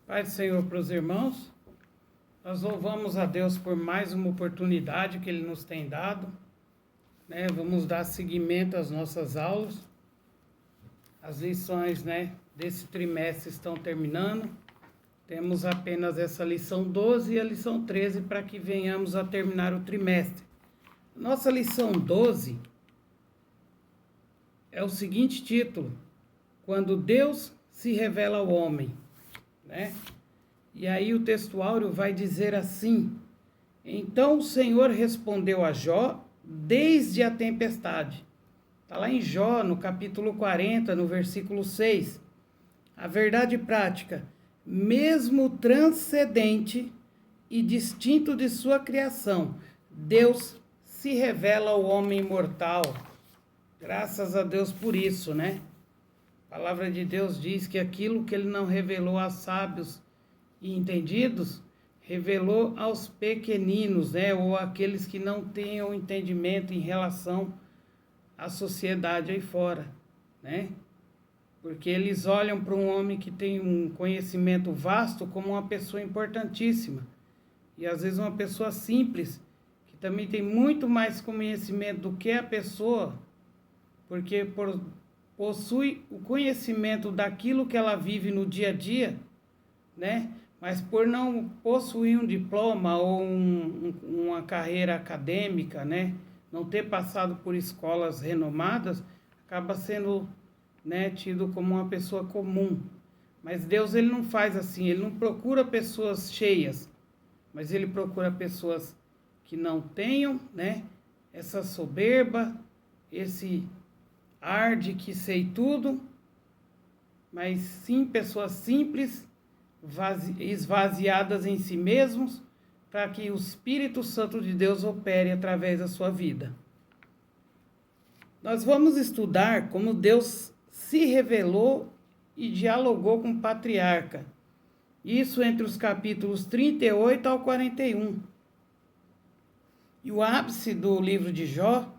Pai do Senhor para os irmãos, nós louvamos a Deus por mais uma oportunidade que Ele nos tem dado, né? Vamos dar seguimento às nossas aulas, as lições, desse trimestre estão terminando, temos apenas essa lição 12 e a lição 13 para que venhamos a terminar o trimestre. Nossa lição 12 é o seguinte título: Quando Deus se revela ao homem, né? E aí o textuário vai dizer assim: Então o Senhor respondeu a Jó desde a tempestade. Está lá em Jó, no capítulo 40, no versículo 6. A verdade prática: mesmo transcendente e distinto de sua criação, Deus se revela ao homem mortal. Graças a Deus por isso, né? A palavra de Deus diz que aquilo que Ele não revelou a sábios e entendidos, revelou aos pequeninos, ou aqueles que não tenham entendimento em relação à sociedade aí fora, né? Porque eles olham para um homem que tem um conhecimento vasto como uma pessoa importantíssima. E às vezes uma pessoa simples, que também tem muito mais conhecimento do que a pessoa, porque possui o conhecimento daquilo que ela vive no dia a dia, né? Mas por não possuir um diploma ou uma carreira acadêmica, né? Não ter passado por escolas renomadas, acaba sendo, tido como uma pessoa comum. Mas Deus, Ele não faz assim, Ele não procura pessoas cheias, mas Ele procura pessoas que não tenham, essa soberba, esse ar de que sei tudo, mas sim pessoas simples, esvaziadas em si mesmos, para que o Espírito Santo de Deus opere através da sua vida. Nós vamos estudar como Deus se revelou e dialogou com o patriarca. Isso entre os capítulos 38 ao 41. E o ápice do livro de Jó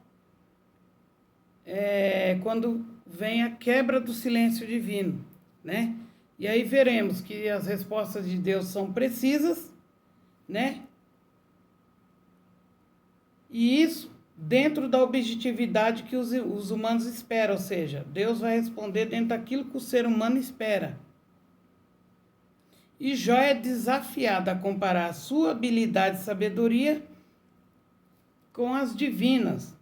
é quando vem a quebra do silêncio divino, né? E aí veremos que as respostas de Deus são precisas, né? E isso dentro da objetividade que os humanos esperam, ou seja, Deus vai responder dentro daquilo que o ser humano espera. E Jó é desafiado a comparar a sua habilidade e sabedoria com as divinas.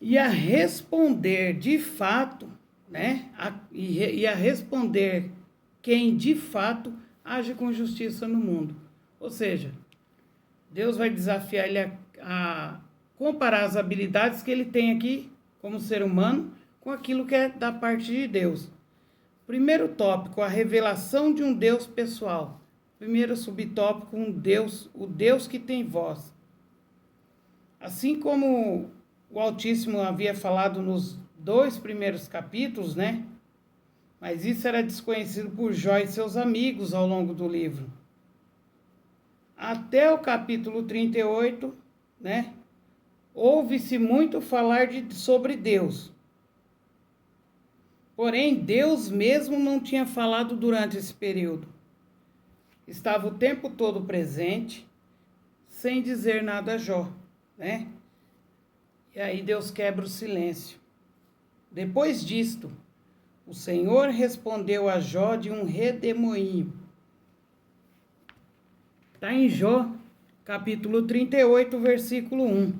E a responder de fato, e a responder quem de fato age com justiça no mundo. Ou seja, Deus vai desafiar ele a comparar as habilidades que ele tem aqui como ser humano com aquilo que é da parte de Deus. Primeiro tópico, a revelação de um Deus pessoal. Primeiro subtópico, o Deus que tem voz. Assim como o Altíssimo havia falado nos 2 primeiros capítulos, mas isso era desconhecido por Jó e seus amigos ao longo do livro. Até o capítulo 38, ouve-se muito falar sobre Deus. Porém, Deus mesmo não tinha falado durante esse período. Estava o tempo todo presente, sem dizer nada a Jó, E aí Deus quebra o silêncio. Depois disto, o Senhor respondeu a Jó de um redemoinho. Está em Jó, capítulo 38, versículo 1,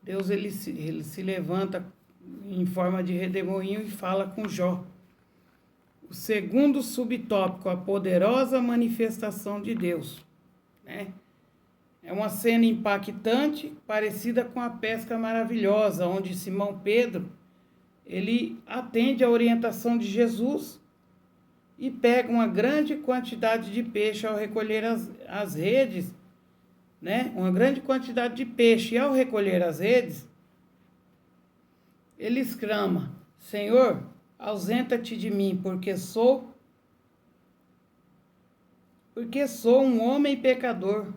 Deus ele se levanta em forma de redemoinho e fala com Jó. O segundo subtópico, a poderosa manifestação de Deus, É uma cena impactante, parecida com a pesca maravilhosa, onde Simão Pedro, ele atende à orientação de Jesus e pega uma grande quantidade de peixe ao recolher as redes, Uma grande quantidade de peixe. E ao recolher as redes, ele exclama: Senhor, ausenta-te de mim, porque sou um homem pecador,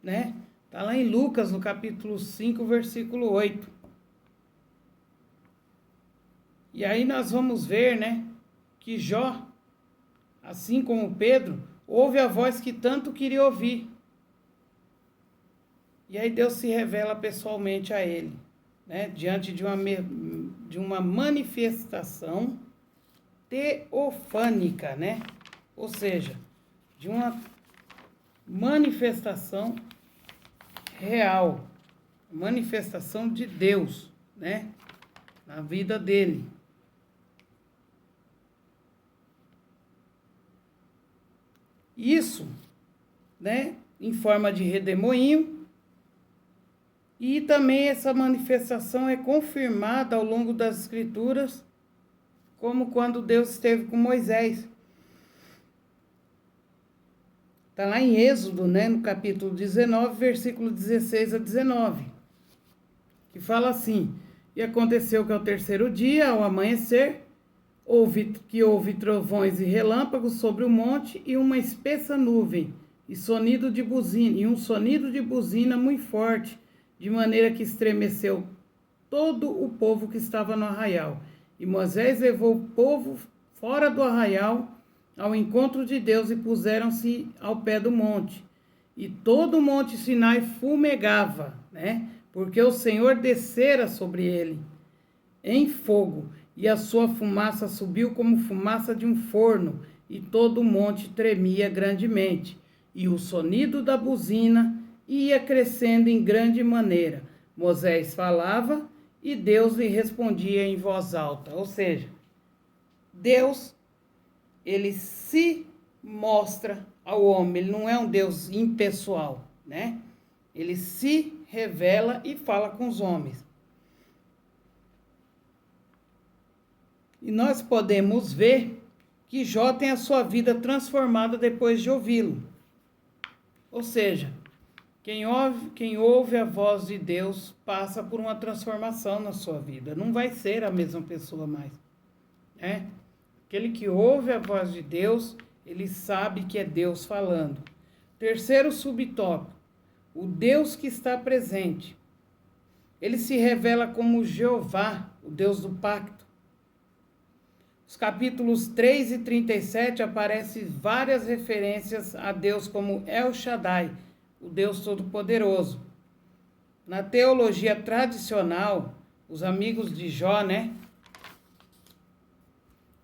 Está lá em Lucas, no capítulo 5, versículo 8. E aí nós vamos ver, que Jó, assim como Pedro, ouve a voz que tanto queria ouvir. E aí Deus se revela pessoalmente a ele, né? Diante de uma manifestação teofânica, né? Ou seja, de uma manifestação real, manifestação de Deus, né? Na vida dele. Isso, né? Em forma de redemoinho. E também essa manifestação é confirmada ao longo das Escrituras, como quando Deus esteve com Moisés. Está lá em Êxodo, né, no capítulo 19, versículo 16 a 19, que fala assim: E aconteceu que ao terceiro dia, ao amanhecer, houve trovões e relâmpagos sobre o monte e uma espessa nuvem, e um sonido de buzina muito forte, de maneira que estremeceu todo o povo que estava no arraial. E Moisés levou o povo fora do arraial ao encontro de Deus e puseram-se ao pé do monte. E todo o monte Sinai fumegava, né? Porque o Senhor descera sobre ele em fogo, e a sua fumaça subiu como fumaça de um forno, e todo o monte tremia grandemente. E o sonido da buzina ia crescendo em grande maneira. Moisés falava e Deus lhe respondia em voz alta. Ou seja, Deus, ele se mostra ao homem, ele não é um Deus impessoal, né? Ele se revela e fala com os homens. E nós podemos ver que Jó tem a sua vida transformada depois de ouvi-lo. Ou seja, quem ouve a voz de Deus passa por uma transformação na sua vida. Não vai ser a mesma pessoa mais, né? Aquele que ouve a voz de Deus, ele sabe que é Deus falando. Terceiro subtópico, o Deus que está presente. Ele se revela como Jeová, o Deus do pacto. Os capítulos 3 e 37 aparecem várias referências a Deus como El Shaddai, o Deus Todo-Poderoso. Na teologia tradicional, os amigos de Jó, né?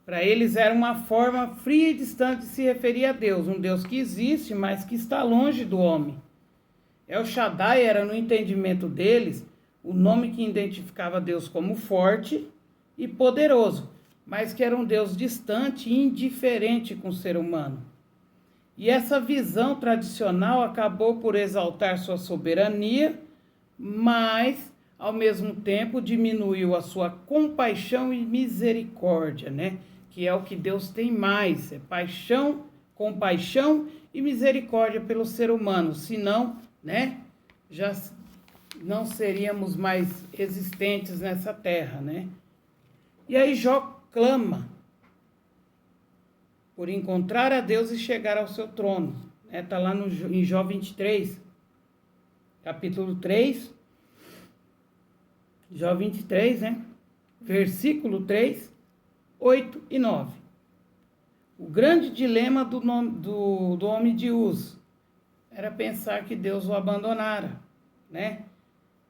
Para eles era uma forma fria e distante de se referir a Deus, um Deus que existe, mas que está longe do homem. El Shaddai era, no entendimento deles, o nome que identificava Deus como forte e poderoso, mas que era um Deus distante e indiferente com o ser humano. E essa visão tradicional acabou por exaltar sua soberania, mas, ao mesmo tempo, diminuiu a sua compaixão e misericórdia, né? Que é o que Deus tem mais, é paixão, compaixão e misericórdia pelo ser humano, senão, né, já não seríamos mais existentes nessa terra, né? E aí Jó clama por encontrar a Deus e chegar ao seu trono, né? Tá lá em Jó 23, capítulo 3, Jó 23, né? Versículo 3, 8 e 9. O grande dilema do homem de Uz era pensar que Deus o abandonara, né?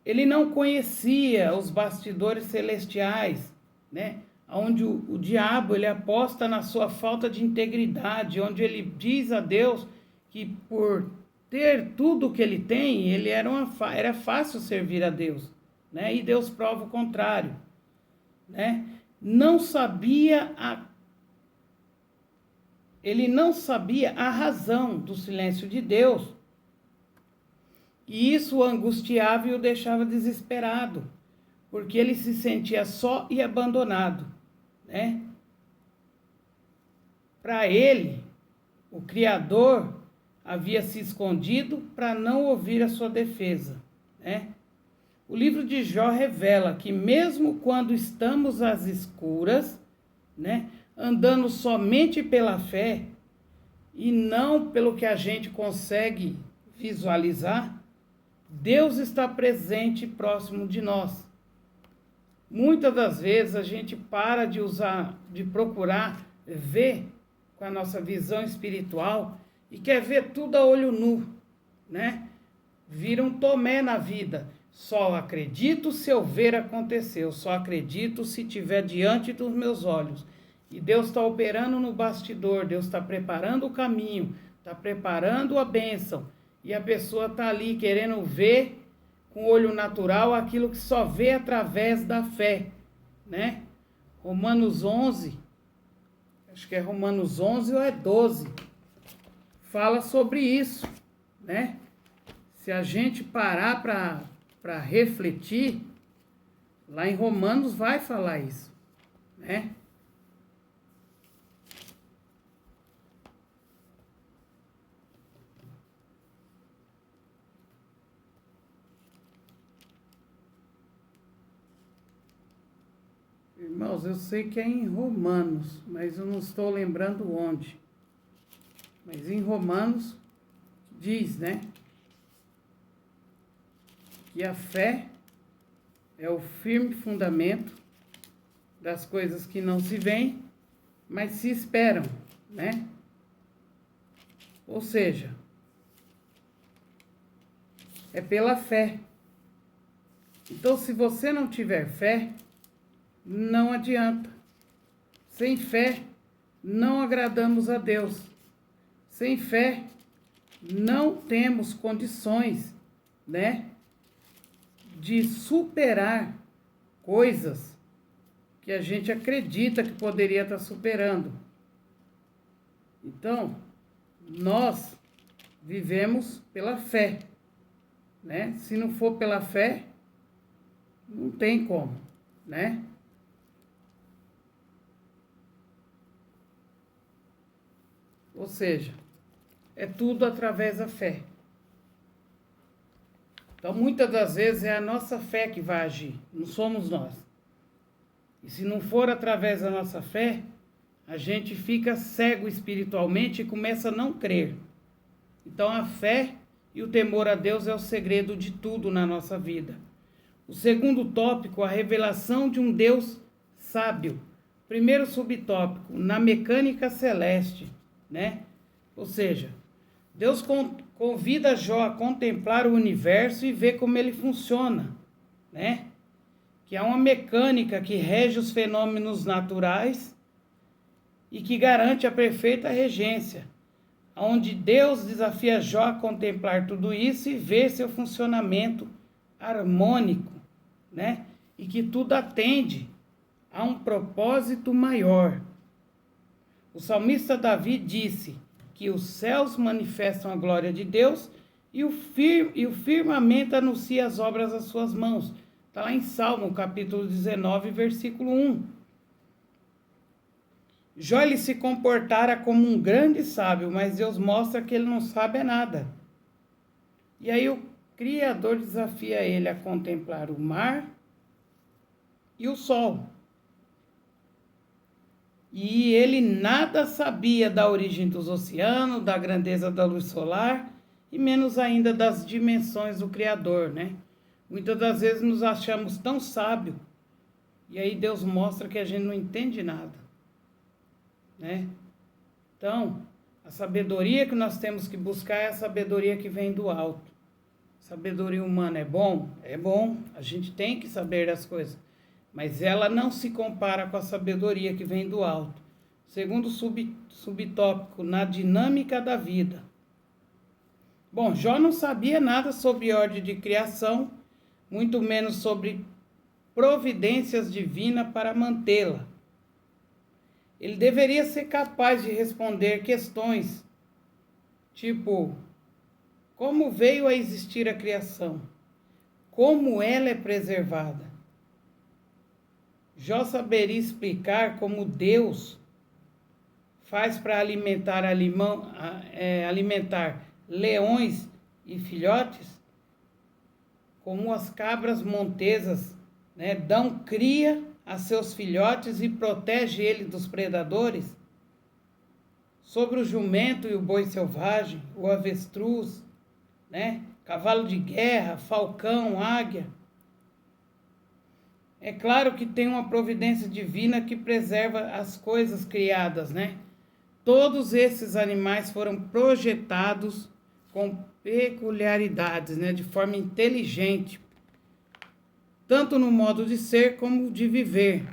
Ele não conhecia os bastidores celestiais, né? Onde o diabo ele aposta na sua falta de integridade, onde ele diz a Deus que por ter tudo o que ele tem, era fácil servir a Deus, né? E Deus prova o contrário, né? Ele não sabia a razão do silêncio de Deus, e isso o angustiava e o deixava desesperado, porque ele se sentia só e abandonado, né? Para ele, o Criador havia se escondido para não ouvir a sua defesa, né? O livro de Jó revela que mesmo quando estamos às escuras, né, andando somente pela fé e não pelo que a gente consegue visualizar, Deus está presente e próximo de nós. Muitas das vezes a gente para de procurar ver com a nossa visão espiritual e quer ver tudo a olho nu, né? Vira um Tomé na vida. Só acredito se eu ver acontecer, eu só acredito se estiver diante dos meus olhos. E Deus está operando no bastidor, Deus está preparando o caminho, está preparando a bênção. E a pessoa está ali querendo ver com o olho natural aquilo que só vê através da fé, né? Romanos 11, acho que é Romanos 11 ou é 12, fala sobre isso, né? Se a gente parar para refletir, lá em Romanos vai falar isso, né? Irmãos, eu sei que é em Romanos, mas eu não estou lembrando onde. Mas em Romanos diz, né? Que a fé é o firme fundamento das coisas que não se veem, mas se esperam, né? Ou seja, é pela fé. Então, se você não tiver fé, não adianta. Sem fé, não agradamos a Deus. Sem fé, não temos condições, né, de superar coisas que a gente acredita que poderia estar superando. Então, nós vivemos pela fé, né? Se não for pela fé, não tem como, né? Ou seja, é tudo através da fé. Então, muitas das vezes é a nossa fé que vai agir, não somos nós. E se não for através da nossa fé, a gente fica cego espiritualmente e começa a não crer. Então, a fé e o temor a Deus é o segredo de tudo na nossa vida. O segundo tópico, a revelação de um Deus sábio. Primeiro subtópico, na mecânica celeste, né? Ou seja, Deus convida Jó a contemplar o universo e ver como ele funciona, né? Que é uma mecânica que rege os fenômenos naturais e que garante a perfeita regência, onde Deus desafia Jó a contemplar tudo isso e ver seu funcionamento harmônico, né? E que tudo atende a um propósito maior. O salmista Davi disse que os céus manifestam a glória de Deus e o firmamento anuncia as obras das suas mãos. Está lá em Salmo, capítulo 19, versículo 1. Jó ele se comportara como um grande sábio, mas Deus mostra que ele não sabe nada. E aí o Criador desafia ele a contemplar o mar e o sol. E ele nada sabia da origem dos oceanos, da grandeza da luz solar e menos ainda das dimensões do Criador, né? Muitas das vezes nos achamos tão sábios e aí Deus mostra que a gente não entende nada, né? Então, a sabedoria que nós temos que buscar é a sabedoria que vem do alto. Sabedoria humana é bom? É bom, a gente tem que saber das coisas. Mas ela não se compara com a sabedoria que vem do alto. Segundo subtópico, na dinâmica da vida. Bom, Jó não sabia nada sobre ordem de criação, muito menos sobre providências divinas para mantê-la. Ele deveria ser capaz de responder questões, tipo, como veio a existir a criação? Como ela é preservada? Jó saberia explicar como Deus faz para alimentar leões e filhotes, como as cabras montesas, né, dão cria a seus filhotes e protege ele dos predadores, sobre o jumento e o boi selvagem, o avestruz, né, cavalo de guerra, falcão, águia. É claro que tem uma providência divina que preserva as coisas criadas, né? todos esses animais foram projetados com peculiaridades, né, de forma inteligente, tanto no modo de ser como de viver.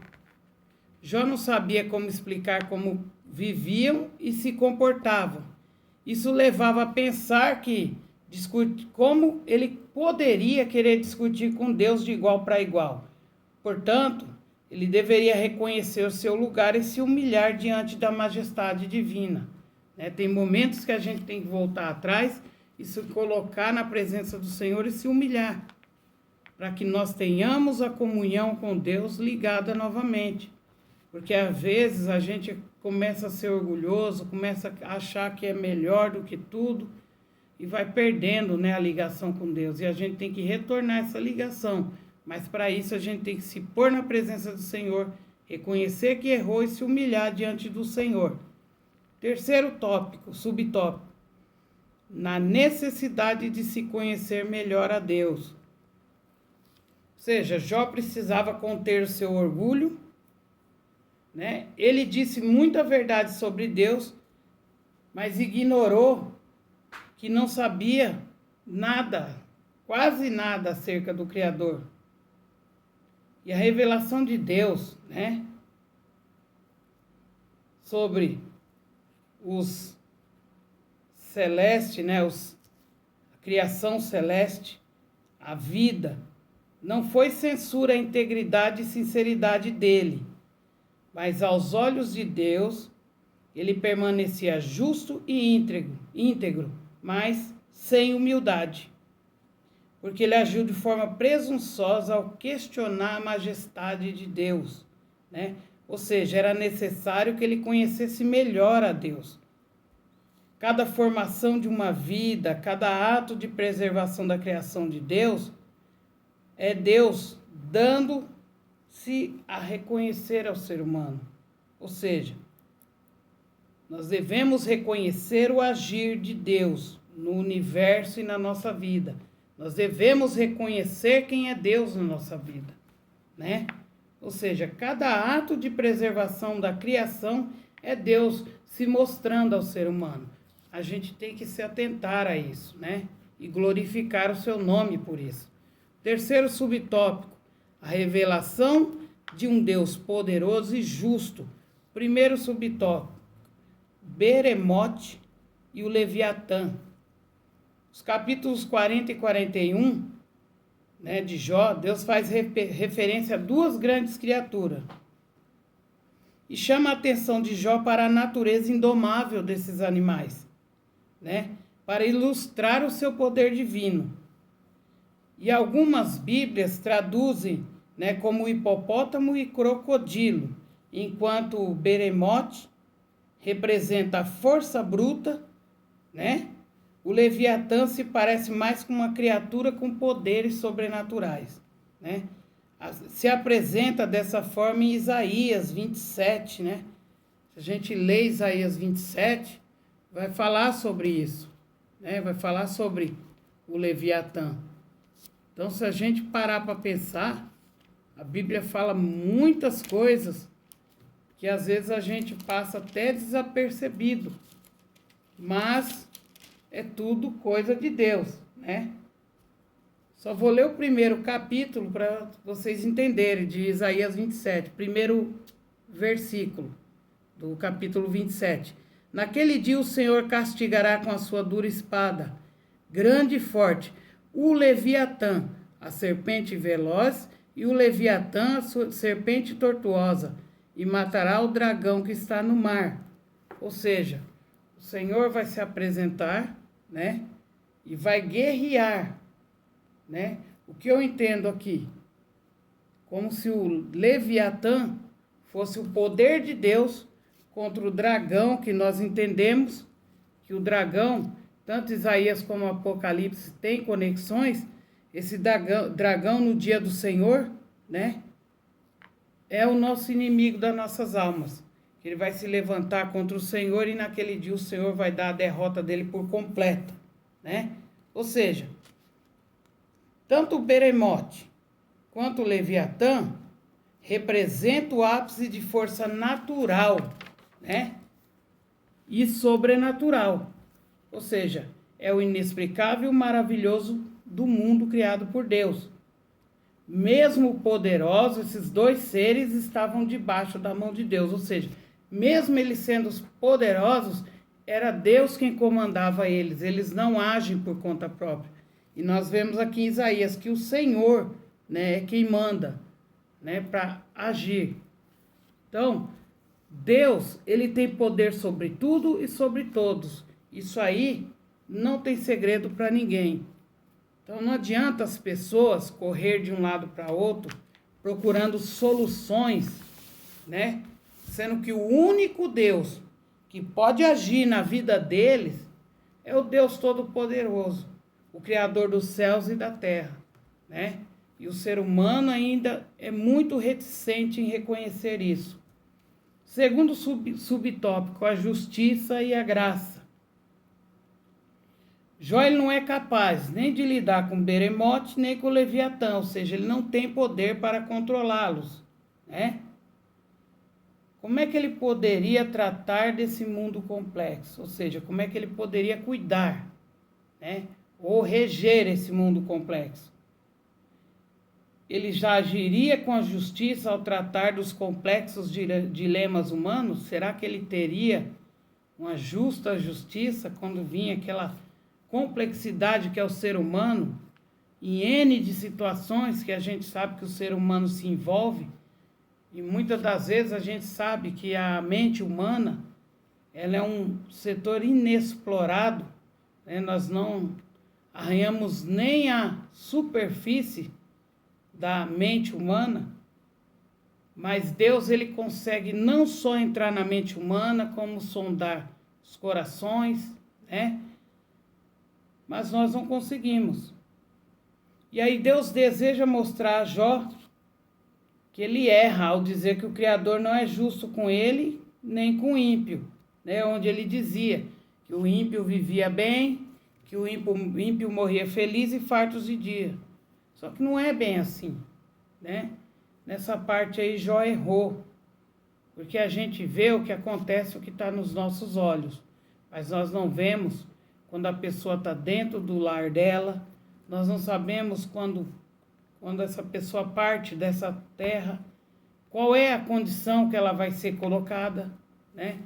Jó não sabia como explicar como viviam e se comportavam. Isso levava a pensar como ele poderia querer discutir com Deus de igual para igual. Portanto, ele deveria reconhecer o seu lugar e se humilhar diante da majestade divina. Tem momentos que a gente tem que voltar atrás e se colocar na presença do Senhor e se humilhar, para que nós tenhamos a comunhão com Deus ligada novamente. Porque às vezes a gente começa a ser orgulhoso, começa a achar que é melhor do que tudo e vai perdendo, a ligação com Deus. E a gente tem que retornar essa ligação. Mas para isso a gente tem que se pôr na presença do Senhor, reconhecer que errou e se humilhar diante do Senhor. Terceiro tópico, subtópico, na necessidade de se conhecer melhor a Deus. Ou seja, Jó precisava conter o seu orgulho, Ele disse muita verdade sobre Deus, mas ignorou que não sabia nada, quase nada acerca do Criador. E a revelação de Deus, sobre os celestes, a criação celeste, a vida, não foi censura à integridade e sinceridade dele, mas aos olhos de Deus, ele permanecia justo e íntegro, mas sem humildade, porque ele agiu de forma presunçosa ao questionar a majestade de Deus, Ou seja, era necessário que ele conhecesse melhor a Deus. Cada formação de uma vida, cada ato de preservação da criação de Deus, é Deus dando-se a reconhecer ao ser humano. Ou seja, nós devemos reconhecer o agir de Deus no universo e na nossa vida. Nós devemos reconhecer quem é Deus na nossa vida, Ou seja, cada ato de preservação da criação é Deus se mostrando ao ser humano. A gente tem que se atentar a isso, E glorificar o seu nome por isso. Terceiro subtópico, a revelação de um Deus poderoso e justo. Primeiro subtópico, Beremote e o Leviatã. Os capítulos 40 e 41, de Jó, Deus faz referência a duas grandes criaturas. E chama a atenção de Jó para a natureza indomável desses animais, para ilustrar o seu poder divino. E algumas Bíblias traduzem, como hipopótamo e crocodilo, enquanto o Beremote representa a força bruta, O Leviatã se parece mais com uma criatura com poderes sobrenaturais, Se apresenta dessa forma em Isaías 27, Se a gente lê Isaías 27, vai falar sobre isso, Vai falar sobre o Leviatã. Então, se a gente parar para pensar, a Bíblia fala muitas coisas que às vezes a gente passa até desapercebido, mas é tudo coisa de Deus, Só vou ler o primeiro capítulo para vocês entenderem, de Isaías 27, primeiro versículo do capítulo 27. Naquele dia o Senhor castigará com a sua dura espada, grande e forte, o Leviatã, a serpente veloz, e o Leviatã, a serpente tortuosa, e matará o dragão que está no mar. Ou seja, o Senhor vai se apresentar, e vai guerrear, O que eu entendo aqui? Como se o Leviatã fosse o poder de Deus contra o dragão, que nós entendemos que o dragão, tanto Isaías como Apocalipse, tem conexões. Esse dragão no dia do Senhor, é o nosso inimigo das nossas almas. Ele vai se levantar contra o Senhor e naquele dia o Senhor vai dar a derrota dele por completo, Ou seja, tanto o Beremote quanto o Leviatã representam o ápice de força natural, e sobrenatural. Ou seja, é o inexplicável e o maravilhoso do mundo criado por Deus. Mesmo poderosos, esses dois seres estavam debaixo da mão de Deus. Ou seja, mesmo eles sendo poderosos, era Deus quem comandava eles. Eles não agem por conta própria. E nós vemos aqui em Isaías que o Senhor, né, é quem manda, né, para agir. Então, Deus, ele tem poder sobre tudo e sobre todos. Isso aí não tem segredo para ninguém. Então, não adianta as pessoas correr de um lado para outro procurando soluções, né? Sendo que o único Deus que pode agir na vida deles é o Deus Todo-Poderoso, o Criador dos céus e da terra, né? E o ser humano ainda é muito reticente em reconhecer isso. Segundo subtópico, a justiça e a graça. Jó ele não é capaz nem de lidar com Beremote, nem com Leviatã, ou seja, ele não tem poder para controlá-los, né? Como é que ele poderia tratar desse mundo complexo? Ou seja, como é que ele poderia cuidar, né? Ou reger esse mundo complexo? Ele já agiria com a justiça ao tratar dos complexos dilemas humanos? Será que ele teria uma justa justiça quando vinha aquela complexidade que é o ser humano, em N de situações que a gente sabe que o ser humano se envolve, e muitas das vezes a gente sabe que a mente humana, ela é um setor inexplorado, né? Nós não arranhamos nem a superfície da mente humana, mas Deus, ele consegue não só entrar na mente humana, como sondar os corações, né? Mas nós não conseguimos. E aí Deus deseja mostrar a Jó que ele erra ao dizer que o Criador não é justo com ele, nem com o ímpio, né? Onde ele dizia que o ímpio vivia bem, que o ímpio morria feliz e fartos de dia. Só que não é bem assim, né? Nessa parte aí Jó errou, porque a gente vê o que acontece, o que está nos nossos olhos, mas nós não vemos quando a pessoa está dentro do lar dela, nós não sabemos quando essa pessoa parte dessa terra, qual é a condição que ela vai ser colocada, né?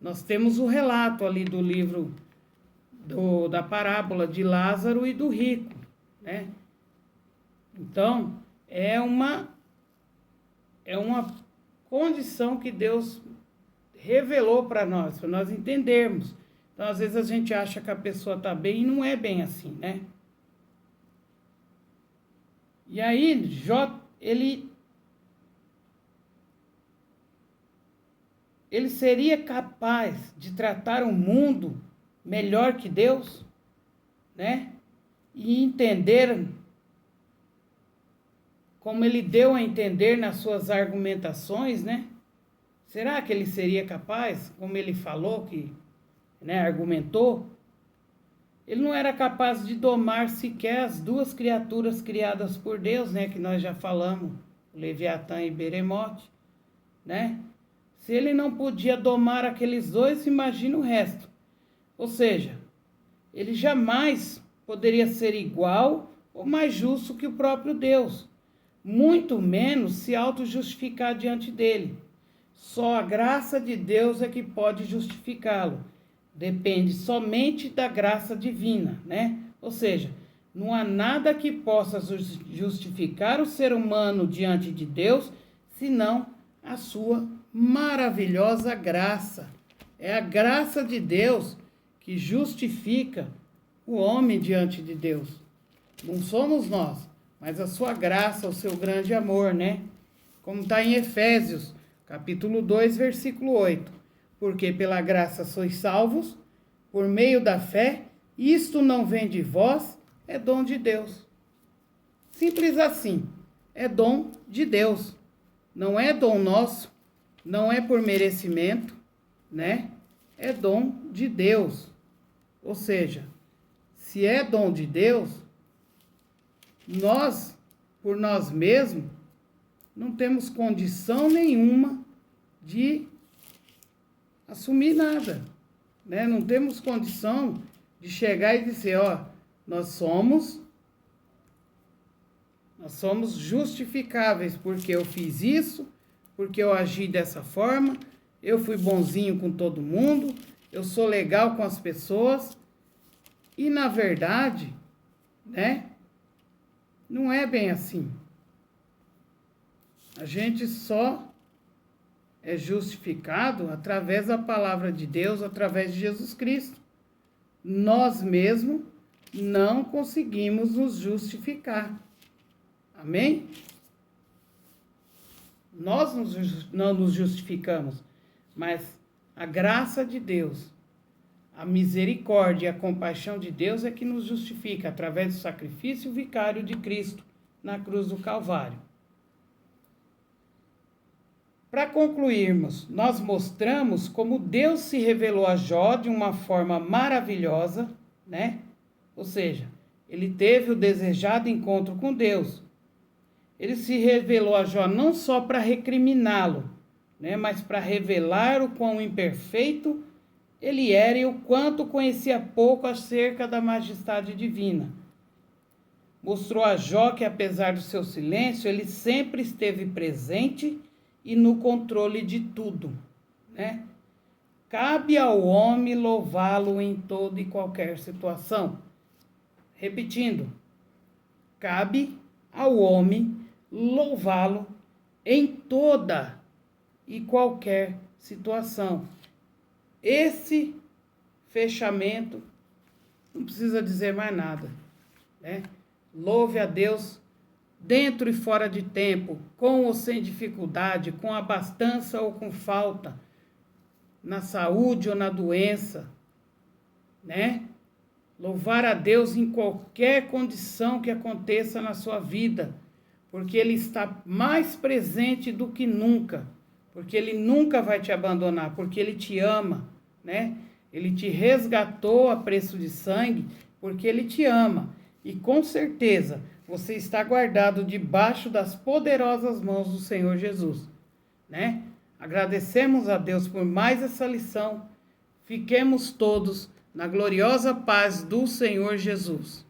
Nós temos o relato ali do livro da parábola de Lázaro e do rico, né? Então, é uma condição que Deus revelou para nós entendermos. Então, às vezes a gente acha que a pessoa está bem e não é bem assim, né? E aí, Jó, ele seria capaz de tratar o mundo melhor que Deus, né? E entender, como ele deu a entender nas suas argumentações, né? Será que ele seria capaz, como ele falou que, né, argumentou? Ele não era capaz de domar sequer as duas criaturas criadas por Deus, né? Que nós já falamos, Leviatã e Beremote, né? Se ele não podia domar aqueles dois, imagina o resto. Ou seja, ele jamais poderia ser igual ou mais justo que o próprio Deus, muito menos se auto-justificar diante dele. Só a graça de Deus é que pode justificá-lo. Depende somente da graça divina, né? Ou seja, não há nada que possa justificar o ser humano diante de Deus, senão a sua maravilhosa graça. É a graça de Deus que justifica o homem diante de Deus. Não somos nós, mas a sua graça, o seu grande amor, né? Como está em Efésios, capítulo 2, versículo 8. Porque pela graça sois salvos, por meio da fé, isto não vem de vós, é dom de Deus. Simples assim, é dom de Deus. Não é dom nosso, não é por merecimento, né? É dom de Deus. Ou seja, se é dom de Deus, nós, por nós mesmos, não temos condição nenhuma de assumir nada, né? Não temos condição de chegar e dizer, ó, nós somos justificáveis porque eu fiz isso, porque eu agi dessa forma, eu fui bonzinho com todo mundo, eu sou legal com as pessoas. E na verdade, né, não é bem assim. A gente só é justificado através da palavra de Deus, através de Jesus Cristo. Nós mesmos não conseguimos nos justificar. Amém? Nós não nos justificamos, mas a graça de Deus, a misericórdia e a compaixão de Deus é que nos justifica através do sacrifício vicário de Cristo na cruz do Calvário. Para concluirmos, nós mostramos como Deus se revelou a Jó de uma forma maravilhosa, né? Ou seja, ele teve o desejado encontro com Deus. Ele se revelou a Jó não só para recriminá-lo, né? Mas para revelar o quão imperfeito ele era e o quanto conhecia pouco acerca da majestade divina. Mostrou a Jó que, apesar do seu silêncio, ele sempre esteve presente e no controle de tudo, né? Cabe ao homem louvá-lo em toda e qualquer situação. Repetindo, cabe ao homem louvá-lo em toda e qualquer situação. Esse fechamento não precisa dizer mais nada, né? Louve a Deus dentro e fora de tempo, com ou sem dificuldade, com abastança ou com falta, na saúde ou na doença, né? Louvar a Deus em qualquer condição que aconteça na sua vida, porque Ele está mais presente do que nunca, porque Ele nunca vai te abandonar, porque Ele te ama, né? Ele te resgatou a preço de sangue, porque Ele te ama. E com certeza você está guardado debaixo das poderosas mãos do Senhor Jesus, né? Agradecemos a Deus por mais essa lição. Fiquemos todos na gloriosa paz do Senhor Jesus.